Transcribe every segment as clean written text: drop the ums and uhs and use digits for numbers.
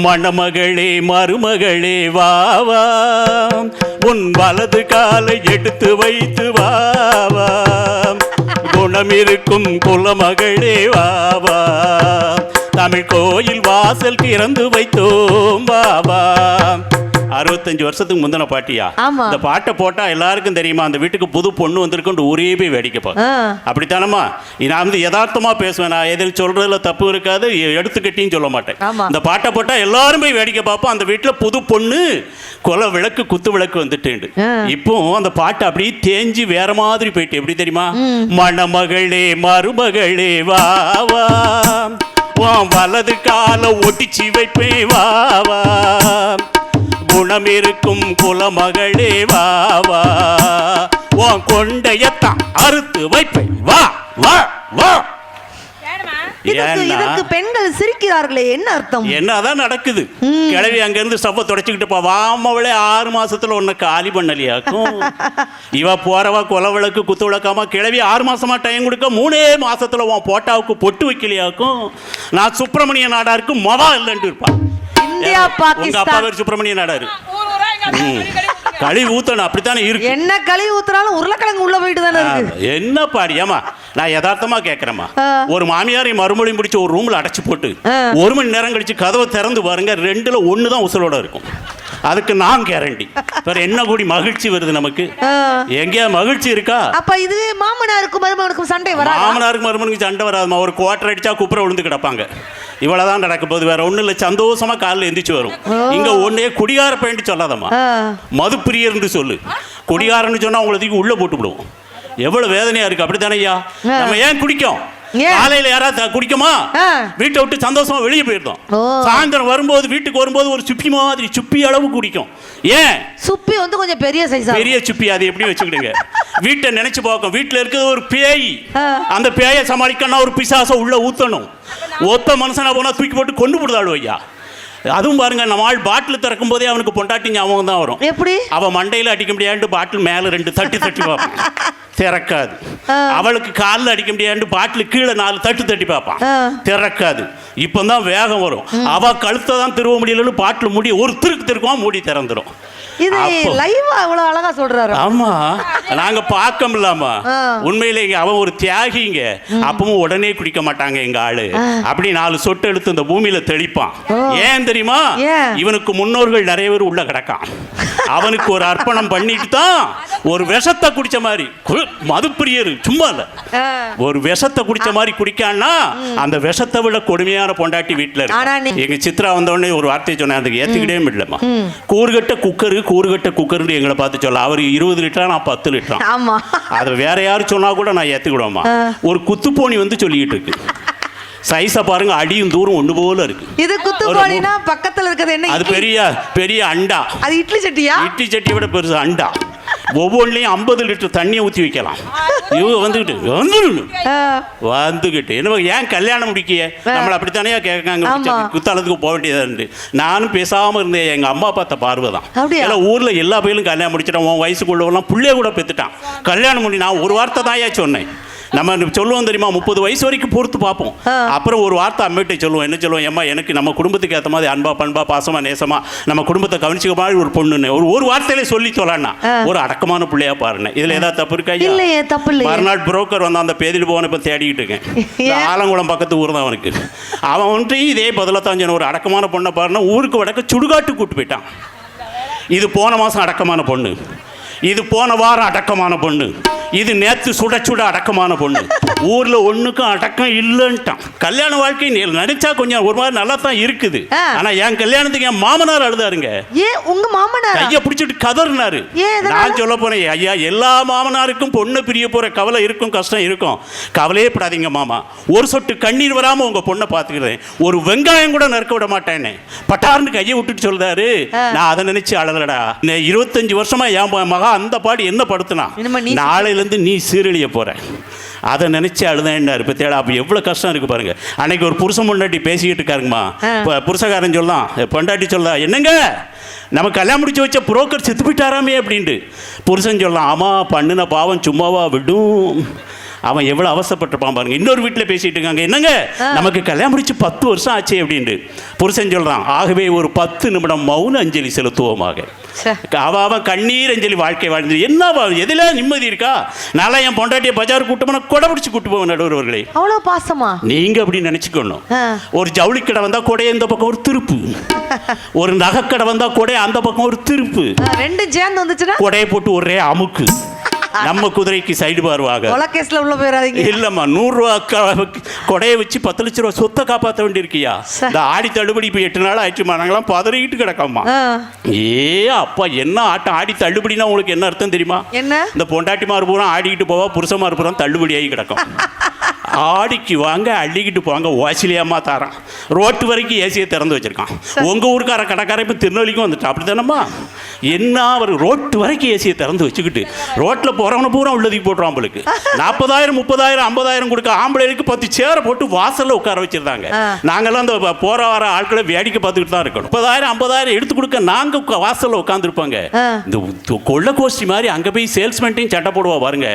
மணமகளே மருமகளே வாவா, உன் வலது காலை எடுத்து வைத்து வாவா, குணம் இருக்கும் குலமகளே வாவா, தமிழ் கோயில் வாசல் திறந்து வைத்தோம் வாவா. 65 வருஷத்துக்கு முந்தின பாட்டியா? இந்த பாட்டை போட்டா எல்லாருக்கும் தெரியுமா அந்த வீட்டுக்கு புது பொண்ணு வந்திருக்கு ஊரே போய் வேடிக்கை பார்ப்போம். அப்படித்தானமா? நான் வந்து யதார்த்தமா பேசுவேன், நான் எதில் சொல்றதுல தப்பு இருக்காது, எடுத்துக்கிட்டின்னு சொல்ல மாட்டேன். இந்த பாட்டை போட்டா எல்லாரும் போய் வேடிக்கை பார்ப்போம். அந்த வீட்டுல புது பொண்ணு கொலை விளக்கு குத்து விளக்கு வந்துட்டு. இப்போ அந்த பாட்டு அப்படியே தேஞ்சி வேற மாதிரி போயிட்டு. எப்படி தெரியுமா? மணமகளே மருமகளே வாவா, வலது கால ஒட்டிச்சு வைப்பே வாவா, குணம் இருக்கும் குலமகளே வாவா, உன் கொண்டையத்தான் அறுத்து வைப்பேன் வா வா வா. இதுக்கு பெண்கள் சிரிக்கிறார்களே, என்ன அர்த்தம்? என்னதான் நடக்குது? கிழவி அங்க இருந்து சப்ப தொடச்சுக்கிட்டு போ, வாமவளே 6 மாசத்துல உன்னை காலி பண்ணலையாக்கும். இவ போறவா கொலை விளக்கு குத்து விளக்காம கிழவி 6 மாசமா டைம் கொடுக்க 3 மாசத்துல உன் போட்டாவுக்கு பொட்டு வைக்கலையாக்கும். நான் சுப்பிரமணிய நாடாருக்கு மொதா இல்லைன்னு இருப்பான். இந்தியா பாகிஸ்தான். உங்க அப்பா பேர் சுப்பிரமணிய நாடாரு. கழிவு ஊத்தணும், அப்படித்தானே இருக்கு. என்ன கழிவு ஊத்துறாலும் உருளைக்கிழங்கு உள்ள போயிட்டு தானே இருக்கு. என்ன பாடியாமா? நான் யதார்த்தமா கேட்கிறேமா, ஒரு மாமியாரை மறுமொழி முடிச்சு ஒரு ரூம்ல அடைச்சு போட்டு 1 மணி நேரம் கழிச்சு கதவை திறந்து பாருங்க, 2ல் 1 தான் உசலோட இருக்கும். அதுக்கு நான் கேரண்டி. வேற என்ன கூடி மகிழ்ச்சி வருது நமக்கு? எங்கேயா மகிழ்ச்சி இருக்கா? அப்ப இது மாமனாருக்கும் மருமகனுக்கும் சண்டை வராது? மாமனாருக்கு மருமகனுக்கு சண்டை வராதுமா. ஒரு குவார்டர் அடிச்சா குப்புற விழுந்து கிடப்பாங்க. இவ்வளவுதான் நடக்க போகுது, வேற ஒண்ணு இல்ல. சந்தோஷமா காலில் எந்திரிச்சு வரும். இங்க ஒன்னே குடிகார பேண்ட் சொல்லாதம்மா, மதுப்பிரியர்னு சொல்லு. குடிகாரன்னு சொன்னா உங்களுக்கு உள்ள போட்டு விடுவோம். எவ்வளவு வேதனையா இருக்கு. அப்படித்தானே ஐயா? நம்ம ஏன் குடிக்கும்? காலையில யாராவது குடிக்குமா? வீட்டை விட்டு சந்தோஷமா வெளியே போயிருந்தோம். சாயந்தரம் வரும்போது வீட்டுக்கு வரும்போது ஒரு சுப்பி மாதிரி சுப்பி அளவு குடிக்கும். ஏன்? சுப்பி வந்து கொஞ்சம் பெரிய சைஸ், பெரிய சுப்பி. அது எப்படி வச்சுக்கிடுங்க? வீட்டை நினைச்சு பார்க்கும். வீட்டுல இருக்கிறது ஒரு பேய். அந்த பேயை சமாளிக்கணும்னா ஒரு பிசாசை உள்ள ஊத்தணும். ஒத்த மனுஷனா போனா தூக்கி போட்டு கொண்டு போடுதாள் ஐயா. அதுவும் பாருங்க, நம்ம ஆள் பாட்டில் திறக்கும் போதே அவனுக்கு பொண்டாட்டி ஞாபகம் தான் வரும். எப்படி? அவன் மண்டையில அடிக்க முடியாது, பாட்டில் மேல 2 தட்டி பார்ப்பான், திறக்காது. அவளுக்கு காலில் அடிக்க முடியாது, பாட்டில் கீழே 4 தட்டி பார்ப்பான், திறக்காது. இப்பதான் வேகம் வரும். அவ கழுத்தை தான் திருவ முடியலன்னு பாட்டில் மூடி ஒரு திருக்குவான், மூடி திறந்துடும். இது லைவா அவ்வளவு அழகா சொல்றாரு. ஆமா, நாங்க பார்க்க முடியாமா? உண்மையிலே அவன் ஒரு தியாகிங்க. அப்பவும் உடனே குடிக்க மாட்டாங்க எங்க ஆளு. அப்படி 4 சொட்டு எடுத்து இந்த பூமியில தெளிப்பான். ஏன் தெரியுமா? இவனுக்கு முன்னோர்கள் நிறைய பேர் உள்ள கிடக்கான். அவனுக்கு ஒரு அர்ப்பணம் பண்ணிட்டு தான் ஒரு விஷத்தை குடிச்ச மாதிரி. மதுப்பிரியர் சும்மா இல்ல, ஒரு விஷத்தை குடிச்ச மாதிரி குடிக்கான்னா அந்த விஷத்தை விட கொடுமையான பொண்டாட்டி வீட்டுல இருக்கு. எங்க சித்ரா வந்தோடனே ஒரு வார்த்தையை சொன்னேன், அதுக்கு ஏத்துக்கிட்டே முடியலமா. கூறுகட்ட குக்கர்னு எங்களை பார்த்து சொல்ல. அவர் 20 லிட்டரா, நான் 10 லிட்டரா. அது வேற யாரும் சொன்னா கூட நான் ஏத்துக்கிடுவோமா. ஒரு குத்துப்போனி வந்து சொல்லிக்கிட்டு இருக்கு. சைஸை பாருங்க, அடியும் தூரம் ஒண்ணு போல இருக்கு. இது குத்துப்போனினா பக்கத்துல இருக்குது என்ன? அது பெரிய அண்டா. அது இட்லி சட்டியா? இட்லி சட்டியை விட பெருசு அண்டா. ஒவ்வொன்றையும் 50 லிட்டர் தண்ணியை ஊற்றி வைக்கலாம். இவங்க வந்துகிட்டு என்ன ஏன் கல்யாணம் முடிக்கிய? நம்மளை அப்படித்தானே கேட்காங்க. குத்தாலத்துக்கு போக வேண்டியது. நானும் பேசாம இருந்தேன். எங்க அம்மா பார்த்த பார்வை தான். ஏன்னா ஊர்ல எல்லா பையனும் கல்யாணம் முடிச்சிட்டான். உன் வயசுக்குள்ளவெல்லாம் பிள்ளைய கூட பெற்றுட்டான். கல்யாணம் முடி நான் ஒரு வார்த்தை தான் ஏன் சொன்னேன். நம்ம சொல்லுவோம் தெரியுமா, 30 வயசு வரைக்கும் பொறுத்து பார்ப்போம். அப்புறம் ஒரு வார்த்தை அம்மிட்ட சொல்லுவோம். என்ன சொல்லுவோம்? ஏம்மா, எனக்கு நம்ம குடும்பத்துக்கு ஏற்ற மாதிரி அன்பா பண்பா பாசமா நேசமா நம்ம குடும்பத்தை கவனிச்சுக்க மாதிரி ஒரு பொண்ணுன்னு ஒரு வார்த்தையிலே சொல்லி சொல்லனா ஒரு அடக்கமான பிள்ளையா பாருங்க. இதுல ஏதாவது தப்பு இருக்கா? இல்லையே, தப்பு இல்லை. மறுநாள் புரோக்கர் வந்து அந்த பேதியில் போன இப்போ தேடிக்கிட்டு இருக்கேன். ஆலங்குளம் பக்கத்து ஊர் தான் அவனுக்கு. அவன் ஒன்று இதே 15 ஒரு அடக்கமான பொண்ணை பாருன்னா ஊருக்கு வடக்க சுடுகாட்டு கூட்டு போயிட்டான். இது போன மாசம் அடக்கமான பொண்ணு, இது போன வாரம் அடக்கமான பொண்ணு, இது நேற்று சுட அடக்கமான பொண்ணு. ஊர்ல ஒண்ணுக்கும் அடக்கம் இல்லைன்ட்டான். கல்யாண வாழ்க்கை நினைச்சா கொஞ்சம் ஒரு மாதிரி நல்லா தான் இருக்குது. ஆனா என் கல்யாணத்துக்கு என் மாமனார் அழுதாருங்க. ஏன் உங்க மாமனார் கைய பிடிச்சிட்டு கதறினாரு. நான் சொல்ல போனேன், ஐயா எல்லா மாமனாருக்கும் பொண்ணு பிரிய போற கவலை இருக்கும், கஷ்டம் இருக்கும். கவலையே படாதீங்க மாமா, ஒரு சொட்டு கண்ணீர் வராம உங்க பொண்ணை பாத்துக்கிறேன். ஒரு வெங்காயம் கூட நறுக்க விட மாட்டேன்னு பட்டார்னு கையை விட்டுட்டு சொல்றாரு. நான் அதை நினைச்சு அழலடா. 25 வருஷமா என் மகா அந்த பாடு என்ன படுத்தினா, நாளையிலேருந்து நீ சீரழிய போற, அதை நினைச்சு அழுதேன்னாரு. இப்போ தேடா அப்போ எவ்வளோ கஷ்டம் இருக்கு பாருங்க. அன்னைக்கு ஒரு புருஷன் பொண்டாட்டி பேசிக்கிட்டு இருக்காருங்கம்மா. புருஷக்காரன் சொல்லலாம், பொண்டாட்டி சொல்லலாம், என்னங்க நம்ம கல்யாணம் முடிச்சு வச்ச புரோக்கர் செத்து போயிட்டாராமே அப்படின்ட்டு. புருஷன் சொல்லலாம், ஆமாம் பண்ணின பாவம் சும்மாவா விடும், அவன் எவ்வளோ அவசரப்பட்டிருப்பான் பாருங்க. இன்னொரு வீட்டில் பேசிட்டு இருக்காங்க, என்னங்க நமக்கு கல்யாணம் முடிச்சு 10 வருஷம் ஆச்சு அப்படின்ட்டு. புருஷன் சொல்கிறான், ஆகவே ஒரு 10 நிமிடம் மௌன அஞ்சலி செலுத்துவோமாக. அவன் கண்ணீர் அஞ்சலி வாழ்க்கை வாழ்ந்து என்ன எதுல நிம்மதி இருக்கா? நாளா என் பொண்டாட்டிய பஜார் கூட்டமான கொடை பிடிச்சி கூட்டு போவேன் நடுவர்களே. அவ்வளோ பாசமா நீங்க அப்படி நினைச்சுக்கணும். ஒரு ஜவுளி கடை வந்தா கொடை இந்த பக்கம் ஒரு திருப்பு, ஒரு நகைக்கடை வந்தா கொடை அந்த பக்கம் ஒரு திருப்பு, ரெண்டு சேர்ந்து வந்துச்சுன்னா கொடையை போட்டு ஒரே அமுக்கு. நம்ம குதிரைக்கு சைடு பாருவாங்க. கொலகேஸ்ல உள்ள போயிடாதீங்க. இல்லம்மா, 100 ரூபா கொடையை வச்சு 10 லட்ச ரூபா சொத்தை காப்பாற்ற வேண்டியிருக்கியா? இந்த ஆடி தள்ளுபடி இப்போ 8 நாள் ஆயிடுச்சுமா, நாங்களாம் பதறிக்கிட்டு கிடக்காமா. அப்பா என்ன ஆட்டம்! ஆடி தள்ளுபடினா உங்களுக்கு என்ன அர்த்தம் தெரியுமா? என்ன? இந்த பொண்டாட்டிமார் பூரா ஆடிக்கிட்டு போவா, புருஷமார் பூரா தள்ளுபடி ஆகி கிடக்கும். ஆடிக்கு வாங்க, அள்ளிக்கிட்டு போவாங்க, வாசிலியாமா தாரான். ரோட்டு வரைக்கும் ஏசியை திறந்து வச்சிருக்கான். உங்க ஊருக்கார கடைக்கார இப்போ திருநெல்வேலிக்கும் வந்துட்டான். அப்படி தானம்மா? என்ன அவர் ரோட்டு வரைக்கும் ஏசியை திறந்து வச்சுக்கிட்டு ரோட்டில் போகிறவனை பூரா உள்ளதுக்கு போட்டுருவான். அவங்களுக்கு 40,000 30,000 50,000 கொடுக்க ஆம்பளைக்கு 10 சேரை போட்டு வாசலில் உட்கார வச்சிருந்தாங்க. நாங்கள்லாம் அந்த போகிற வர ஆட்களை வேடிக்கை பார்த்துக்கிட்டு தான் இருக்கணும். 30,000 50,000 எடுத்து கொடுக்க நாங்கள் வாசலில் உட்காந்துருப்பாங்க. இந்த கொள்ள கோஷ்டி மாதிரி அங்கே போய் சேல்ஸ்மென்ட்டையும் சட்டை போடுவா பாருங்க.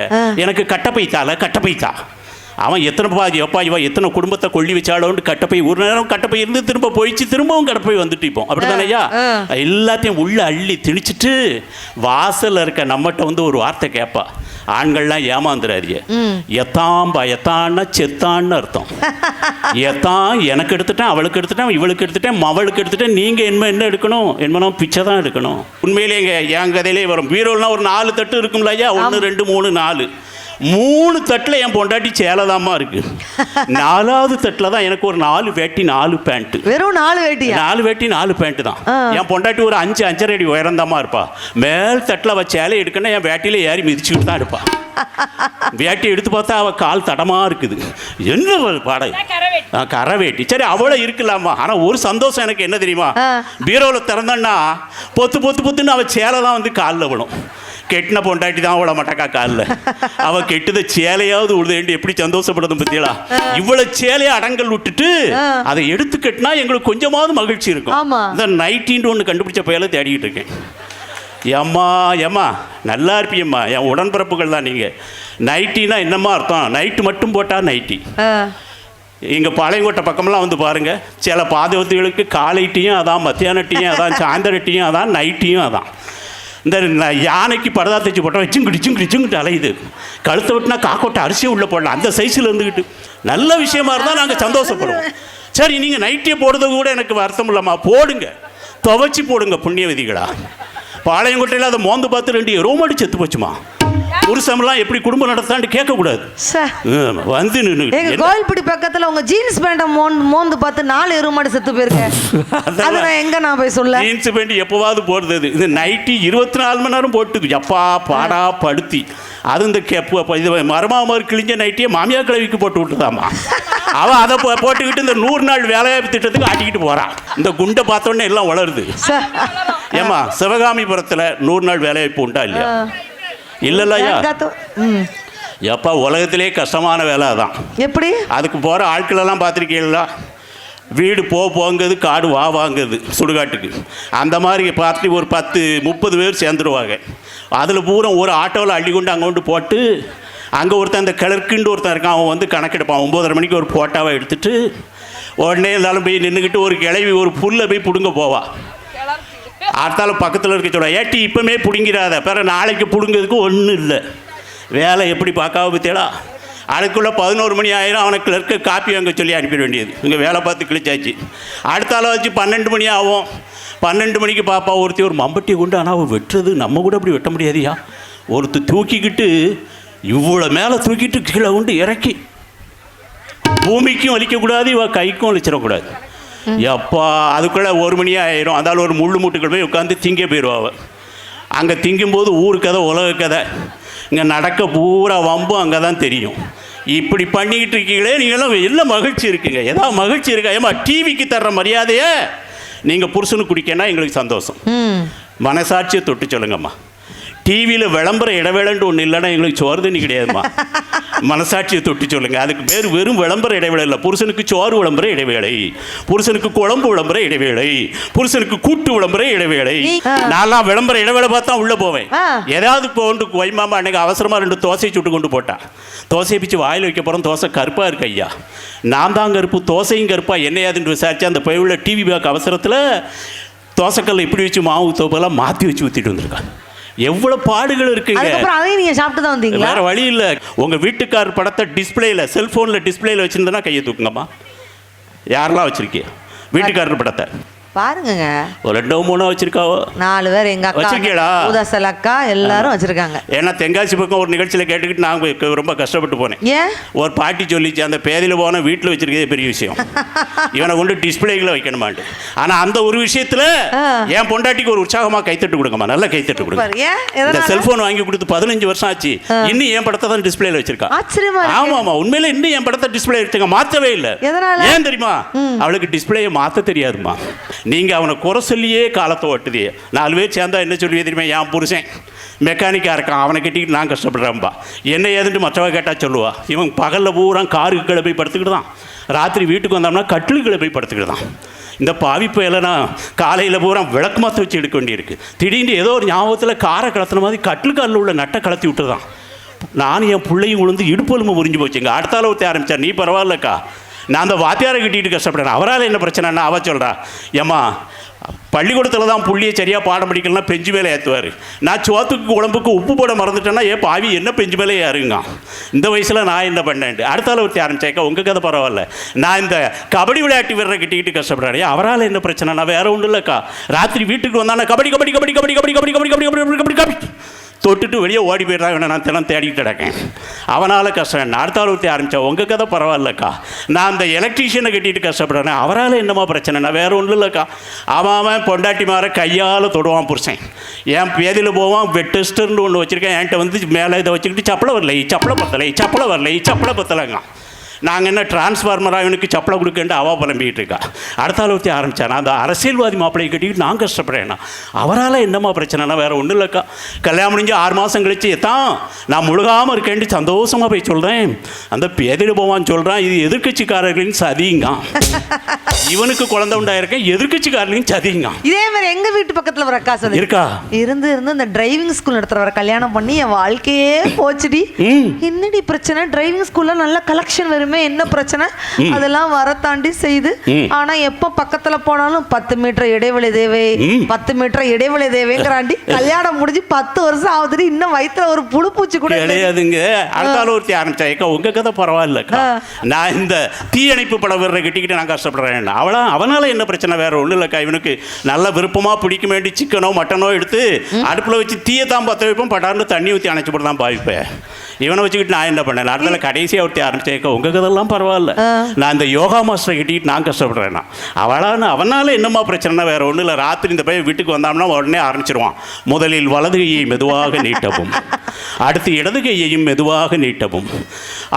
எனக்கு கட்டப்பைத்தால கட்டப்பைத்தா. அவன் இவன் எத்தனை குடும்பத்தை கொள்ளி வச்சாலோன்னு கட்டப்பை ஒரு நேரம் கட்டப்பை இருந்து திரும்ப போயிடுச்சு, திரும்பவும் கட்டப்பை வந்துட்டு இப்போ அப்படித்தானையா? எல்லாத்தையும் உள்ள அள்ளி திணிச்சிட்டு வாசல்ல இருக்க நம்மகிட்ட வந்து ஒரு வார்த்தை கேட்பா, ஆண்கள்லாம் ஏமாந்துறாதிய. எத்தான்னா செத்தான்னு அர்த்தம். எத்தான் எனக்கு எடுத்துட்டேன், அவளுக்கு எடுத்துட்டேன், இவளுக்கு எடுத்துட்டேன், அவளுக்கு எடுத்துட்டேன், நீங்க என்ன எடுக்கணும்? என்ன பிச்சை தான் எடுக்கணும். உண்மையிலேங்க என் கதையிலே வரும். பீரோல்னா ஒரு 4 தட்டு இருக்கும்ல ஐயா, 1 2 3 4 3 தட்டில் என் பொண்டாட்டி சேலதாமா இருக்கு. 4வது தட்டில் தான் எனக்கு ஒரு 4 வேட்டி 4 பேண்ட். வெறும் 4 வேட்டி 4 வேட்டி 4 பேண்ட் தான். என் பொண்டாட்டி ஒரு 5 அடி உயரந்தாமா இருப்பா. மேல் தட்டில் அவள் சேலை எடுக்கணும், என் வேட்டியில் ஏறி மிதிச்சுக்கிட்டு தான் இருப்பா. வேட்டி எடுத்து பார்த்தா அவள் கால் தடமா இருக்குது. என்ன பாடை கரை வேட்டி. சரி அவளை இருக்கலாமா? ஆனால் ஒரு சந்தோஷம் எனக்கு என்ன தெரியுமா? பீரோவில் திறந்தன்னா பொத்துன்னு அவள் சேலை தான் வந்து காலில் விழும். கெட்டின பொண்டாட்டி தான் அவளை மட்டக்கா காலில். அவள் கெட்டுத சேலையாவது உழுதேண்டி எப்படி சந்தோஷப்படுதும் பத்தியலா? இவ்வளவு சேலையை அடங்கல் விட்டுட்டு அதை எடுத்து கட்டினா எங்களுக்கு கொஞ்சமாவது மகிழ்ச்சி இருக்கும். இந்த நைட்டின்னு ஒன்று கண்டுபிடிச்ச பையில தேடிக்கிட்டு இருக்கேன். ஏம்மா நல்லா இருப்பியம்மா, என் உடன்பிறப்புகள் தான் நீங்கள். நைட்டினா என்னம்மா அர்த்தம்? நைட்டு மட்டும் போட்டால் நைட்டி. எங்கள் பாளையங்கோட்டை பக்கமெல்லாம் வந்து பாருங்கள், சில பாதவத்துகளுக்கு காலைட்டியும் அதான், மத்தியானட்டியும் அதான், சாயந்தரட்டியும் அதான், நைட்டியும் அதான். இந்த யானைக்கு பரதா தைச்சி போட்டால் வச்சுங்கிட்டு அலையுது. கழுத்தை விட்டுனா காக்கோட்டை அரிசியை உள்ளே போடலாம். அந்த சைஸில் இருந்துக்கிட்டு நல்ல விஷயமா இருந்தால் நாங்கள் சந்தோஷப்படுவோம். சரி, நீங்கள் நைட்டியை போடுறது கூட எனக்கு வருத்தம் இல்லைம்மா, போடுங்க, துவைச்சி போடுங்க புண்ணியவதிகளா. பாளையங்கோட்டையில் அதை மோந்து பார்த்து 2 எருமாடி செத்து போச்சுமா. புருஷம்லாம் எப்படி குடும்பம் நடத்தான்னு கேட்கக்கூடாது. வந்து எங்க கோயில்படி பக்கத்துல உங்க ஜீன்ஸ் பேண்ட மோந்து பார்த்து 4 எருமாடு செத்து போயிருக்க. அதெல்லாம் எங்க நான் போய் சொல்ல? ஜீன்ஸ் பேண்ட் எப்பவாவது போடுறது. இந்த நைட்டி 24 மணி நேரம் போட்டு எப்பா பாடா படுத்தி. அது இந்த இது மருமாமார் கிழிஞ்ச நைட்டியை மாமியா கிழவிக்கு போட்டு விட்டுதாமா. அவன் அதை போட்டுக்கிட்டு இந்த 100 நாள் வேலைவாய்ப்பு திட்டத்துக்கு ஆட்டிக்கிட்டு போறான். இந்த குண்டை பார்த்தோன்னே எல்லாம் வளருது. ஏமா சிவகாமிபுரத்தில் 100 நாள் வேலைவாய்ப்பு உண்டா இல்லையா? இல்லையா? எப்பா உலகத்திலே கஷ்டமான வேலை தான். எப்படி? அதுக்கு போகிற ஆட்களெல்லாம் பார்த்துருக்கீங்களா? வீடு போங்கிறது, காடு வாங்குறது சுடுகாட்டுக்கு. அந்த மாதிரி பார்த்து ஒரு 10-30 பேர் சேர்ந்துடுவாங்க. அதில் பூரா ஒரு ஆட்டோவில் அள்ளி கொண்டு அங்கே கொண்டு போட்டு, அங்கே ஒருத்தன் அந்த கிளர்க்குன்னு ஒருத்தன் இருக்கான், அவன் வந்து கணக்கெடுப்பான். 9:30 மணிக்கு ஒரு போட்டாவை எடுத்துட்டு உடனே இருந்தாலும் போய் நின்றுக்கிட்டு ஒரு கிளவி ஒரு புல்லை போய் பிடுங்க போவா. அடுத்தாலும் பக்கத்தில் இருக்க சொல்ல, ஏட்டி இப்போமே பிடுங்கிறாத, பிறகு நாளைக்கு பிடுங்கிறதுக்கு ஒன்றும் இல்லை. வேலை எப்படி பார்க்காம பற்றியடா? அதுக்குள்ளே 11 மணி ஆயிரம். அவனை கிளர்க்கு காப்பி அங்கே சொல்லி அனுப்பிட வேண்டியது. இங்கே வேலை பார்த்து கிழிச்சாச்சு. அடுத்தால வச்சு 12 மணி ஆகும். 12 மணிக்கு பாப்பா ஒருத்தி ஒரு மம்பட்டியை கொண்டு, ஆனால் அவள் வெட்டுறது நம்ம கூட அப்படி வெட்ட முடியாதியா? ஒருத்தர் தூக்கிக்கிட்டு இவ்வளோ மேலே தூக்கிட்டு கீழே கொண்டு இறக்கி, பூமிக்கும் வலிக்கக்கூடாது, இவள் கைக்கும் வலிச்சிடக்கூடாது. எப்பா அதுக்குள்ளே 1 மணி ஆயிரும். அதால் ஒரு முள்ளு மூட்டுக்கள் போய் உட்காந்து திங்க போயிடுவாள். அங்கே திங்கும்போது ஊர் கதை உலக கதை. இங்கே நடக்க பூரா வம்பும் அங்கே தான் தெரியும். இப்படி பண்ணிக்கிட்டு இருக்கீங்களே, நீங்களும் என்ன மகிழ்ச்சி இருக்குங்க? ஏதாவது மகிழ்ச்சி இருக்கா? ஏமா டிவிக்கு தர்ற மரியாதையை நீங்கள் புருஷனுக்கு குடிக்கன்னா எங்களுக்கு சந்தோஷம். மனசாட்சியை தொட்டு சொல்லுங்கம்மா. டிவியில் விளம்பர இடைவேளைன்ட்டு ஒன்று இல்லைன்னா எங்களுக்கு சோறு தண்ணி கிடையாதுமா. மனசாட்சியை தொட்டு சொல்லுங்க. அதுக்கு பேர் வெறும் விளம்பர இடைவேளை இல்லை. புருஷனுக்கு சோறு விளம்பர இடைவேளை, புருஷனுக்கு குழம்பு விளம்பர இடைவேளை, புருஷனுக்கு கூட்டு விளம்பர இடைவேளை. நான்லாம் விளம்பர இடைவேளை பார்த்தா உள்ள போவேன். ஏதாவது கொண்டு வைமாமா அன்னைக்கு அவசரமா 2 தோசையை சுட்டு கொண்டு போட்டான். தோசையை பிச்சு வாயில் வைக்க போகிறோம். தோசை கருப்பா இருக்கு ஐயா. நான் தான் கருப்பு, தோசையும் கருப்பா, என்னையாதுன்னு விசாரிச்சு அந்த பையுள்ள டிவி பேக் அவசரத்தில் தோசைக்கல்ல இப்படி வச்சு மாவு தோப்பெல்லாம் மாற்றி வச்சு ஊற்றிட்டு வந்திருக்கான். எவ்வளவு பாடுகள் இருக்குங்க. அதையும் நீங்க சாப்பிட்டு தான் வந்தீங்க. வேற வழி இல்லை. உங்க வீட்டுக்கார் படத்தை டிஸ்பிளேல, செல்போன்ல டிஸ்பிளேல வச்சிருந்தா கையை தூக்குங்கம்மா. யாரெல்லாம் வச்சிருக்கீங்க வீட்டுக்காரர் படத்தை? பாருங்க, ஒரு 2-3 வச்சிருக்காவோ. 4 பேர் எங்க அக்கா வச்சிருக்கீங்களா? உதாசல் அக்கா எல்லாரும் வச்சிருக்காங்க. ஏன்னா தென்காசி பக்கம் ஒரு நிகழ்ச்சியில் கேட்டுக்கிட்டு நான் ரொம்ப கஷ்டப்பட்டு போனேன். ஏன்? ஒரு பாட்டி சொல்லிச்சு, அந்த பேதியில் போன வீட்டில் வச்சிருக்கதே பெரிய விஷயம், இவனை கொண்டு டிஸ்பிளேகளை வைக்கணுமாண்டு. ஆனால் அந்த ஒரு விஷயத்தில் என் பொண்டாட்டிக்கு ஒரு உற்சாகமாக கைத்தட்டு கொடுங்கம்மா, நல்லா கைத்தட்டு கொடுங்க. இந்த செல்போன் வாங்கி கொடுத்து 15 வருஷம் ஆச்சு, இன்னும் என் படத்தை தான் டிஸ்பிளேல வச்சிருக்கா. ஆமா ஆமா, உண்மையில இன்னும் என் படத்தை டிஸ்பிளே வச்சிருக்க, மாற்றவே இல்லை. ஏன் தெரியுமா? அவளுக்கு டிஸ்பிளேயை மாற்ற தெரியாதுமா. நீங்கள் அவனை குறை சொல்லியே காலத்தை ஓட்டுதே. 4 பேர் சேர்ந்தா என்ன சொல்லுவே தெரியுமா? என் புருஷன் மெக்கானிக்காக இருக்கான், அவனை கட்டிக்கிட்டு நான் கஷ்டப்படுறேன்பா. என்ன ஏதுன்ட்டு மற்றவ கேட்டால் சொல்லுவா. இவன் பகலில் பூரா காருக்கு கீழே போய் படுத்துக்கிட்டு தான், ராத்திரி வீட்டுக்கு வந்தோம்னா கட்டிலுக்குள்ளே போய் படுத்துக்கிட்டு தான். இந்த பாவிப்பு இல்லைனா காலையில் பூரா விளக்கு மாற்ற வச்சு எடுக்க வேண்டியிருக்கு. திடீர்னு ஏதோ ஒரு ஞாபகத்தில் காரை கலத்துன மாதிரி கட்டிலுக்காலில் உள்ள நட்டை கலத்தி விட்டுருதான். நானும் என் பிள்ளையும் விழுந்து இடுப்பெலும்பு முறிஞ்சு போச்சுங்க. அடுத்தால ஒருத்தர் ஆரம்பித்தார், நீ பரவாயில்லக்கா, நான் அந்த வாத்தியாரை கட்டிட்டு கஷ்டப்படுறேன், அவரால் என்ன பிரச்சனைன்னா அவ சொல்கிறா, ஏம்மா பள்ளிக்கூடத்தில் தான் புள்ளியை சரியாக பாடம் படிக்கலாம், பெஞ்சு மேலே ஏற்றுவார். நான் சோத்துக்கு குழம்புக்கு உப்பு போட மறந்துட்டேன்னா ஏன் பாவி என்ன பெஞ்சு மேலே ஏறுங்க. இந்த வயசில் நான் என்ன பண்ணேன்? அடுத்தால ஒருத்தி ஆரம்பிச்சேக்கா, உங்கள் கதை பரவாயில்ல, நான் இந்த கபடி விளையாட்டு வீரரை கட்டிக்கிட்டு கஷ்டப்படுறேன், அவரால் என்ன பிரச்சனை? நான் வேற ஒன்றும் இல்லைக்கா, ராத்திரி வீட்டுக்கு வந்தானா கபடி கபடி கபடி கபடி கபடி கபடி கபடி கபடி கபடி கபடி கபடி தொட்டுட்டு வெளியே ஓடி போயிடுறாங்க. நான் தினம் தேடிக்கிட்டு கிடக்கேன், அவனால் கஷ்டம். அடுத்த ஒருத்தி ஆரம்பித்தேன், உங்கள் கதை பரவாயில்லக்கா, நான் அந்த எலக்ட்ரீஷியனை கட்டிட்டு கஷ்டப்படுறேன், அவரால் என்னமா பிரச்சனை? நான் வேறு ஒன்றும் இல்லைக்கா. அவன் பொண்டாட்டி மாற கையால் தொடுவான் புருஷன். என் பேதியில் போவான், டெஸ்டர்னு ஒன்று வச்சுருக்கேன், என்கிட்ட வந்து மேலே இதை வச்சுக்கிட்டு சப்பளை வரலை, சப்பளை பத்தலை, சப்பளை வரலை, சப்பளை பத்தலைங்க. நாங்கள் என்ன டிரான்ஸ்ஃபார்மராக இவனுக்கு சப்பளை கொடுக்கண்டு அவா புலம்பிக்கிட்டு இருக்கா. அடுத்த ஒருத்தி ஆரம்பித்தான், அந்த அரசியல்வாதி மாப்பிள்ளையை கட்டிக்கிட்டு நான் கஷ்டப்படுறேன்னா அவரால் என்னம்மா பிரச்சனைனா? வேறு ஒன்றும் இல்லைக்கா, கல்யாணம் முடிஞ்சு 6 மாதம் கழிச்சு தான் நான் முழுகாமல் இருக்கேன்ட்டு சந்தோஷமாக போய் சொல்கிறேன். அந்த பேதியில் போவான்னு சொல்கிறான், இது எதிர்கட்சிக்காரர்களின் சதிங்க. இவனுக்கு குழந்தை உண்டாயிருக்கேன், எதிர்கட்சிக்காரர்களின் சதிங்க. இதே மாதிரி எங்கள் வீட்டு பக்கத்தில் ஒரு அக்கா சொல்லி இருக்கா, இருந்து இந்த டிரைவிங் ஸ்கூல் நடத்துகிறவரை கல்யாணம் பண்ணி என் வாழ்க்கையே போச்சுடி. என்னடி பிரச்சனை? டிரைவிங் ஸ்கூலில் நல்ல கலெக்ஷன் வரும், என்ன பிரச்சனை? அதெல்லாம் வர தாண்டி செய்து. ஆனா எப்ப பக்கத்துல போனாலும் 10 மீட்டர் இடைவெளி தேவை, 10 மீட்டர் இடைவெளி தேவைங்கிறாண்டி. கல்யாணம் முடிஞ்சு 10 வருஷம் ஆகுது, இன்னும் வயிற்றுல ஒரு புழு பூச்சி கூட கிடையாதுங்க. அடுத்தால ஒருத்தி ஆரம்பிச்சா, உங்க கதை பரவாயில்லக்கா, நான் இந்த தீயணைப்பு பட வீரரை கட்டிக்கிட்டு நான் கஷ்டப்படுறேன், அவனால என்ன பிரச்சனை? வேற ஒன்றும் இல்லைக்கா, இவனுக்கு நல்ல விருப்பமா பிடிக்க வேண்டி சிக்கனோ மட்டனோ எடுத்து அடுப்புல வச்சு தீயை தான் பற்ற வைப்போம், பட்டார்னு தண்ணி ஊற்றி அணைச்சி போட்டு தான் பாவிப்பேன். இவனை வச்சுக்கிட்டு நான் என்ன பண்ணேன்? அடுத்தால கடைசியாக ஒருத்தி ஆரம்பிச்சேக்கா, உங்க கதெல்லாம் பரவாயில்ல, நான் இந்த யோகா மாஸ்டரை கட்டிக்கிட்டு நான் கஷ்டப்படுறேன்னா அவனால என்னம்மா பிரச்சனை? வேற ஒன்றும் இல்லை. ராத்திரி இந்த பையன் வீட்டுக்கு வந்தாம்னா உடனே ஆரம்பிச்சிருவான், முதலில் வலது கையை மெதுவாக நீட்டவும், அடுத்து இடது கையையும் மெதுவாக நீட்டவும்,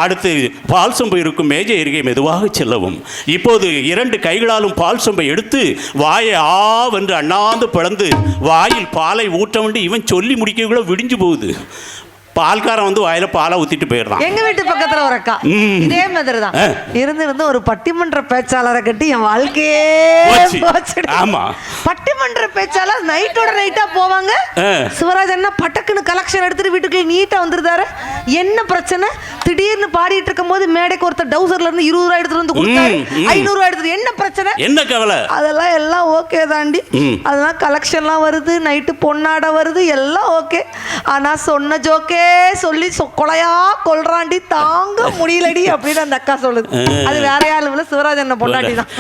அடுத்து பால் சொம்பு இருக்கும் மேஜை அருகே மெதுவாக செல்லவும், இப்போது 2 கைகளாலும் பால் சொம்பை எடுத்து வாயை ஆவென்று அண்ணாந்து பிளந்து வாயில் பாலை ஊட்ட வேண்டி இவன் சொல்லி முடிக்கக்குள்ள விடிஞ்சு போகுது. பால்காரன் வந்து வாயில பாலை ஊத்திட்டு போயிடுறான். எங்க வீட்டு பக்கத்துல ஒரு அக்கா இதே மாதிரி தான் இருந்து ஒரு பட்டிமன்ற பேச்சாளரை கட்டி என் வாழ்க்கையே போச்சு. ஆமா, பட்டிமன்ற பேச்சாளர் நைட்டோட நைட்டா போவாங்க. சிவராஜன் பட்டக்குன்னு கலெக்ஷன் எடுத்துட்டு வீட்டுக்குள்ள நீட்டா வந்துருந்தாரு. என்ன பிரச்சனை? திடீர்னு பாடிட்டு இருக்கும் போது மேடைக்கு ஒருத்தர் டவுசர்ல இருந்து 20 ரூபாய் எடுத்துட்டு வந்து கொடுத்தாரு, 500 ரூபாய் எடுத்துட்டு. என்ன பிரச்சனை? என்ன கவலை? அதெல்லாம் எல்லாம் ஓகே தாண்டி, அதெல்லாம் கலெக்ஷன்லாம் வருது, நைட்டு பொன்னாட வருது, எல்லாம் ஓகே. ஆனா சொன்ன ஜோக்கே சொல்லி கொலையா கொல்றாண்டி, தாங்க முடியலடி அப்படின்னு அந்த அக்கா சொல்லுது. அது வேற யாரும் இல்ல, சிவராஜன் பொண்டாட்டி தான்.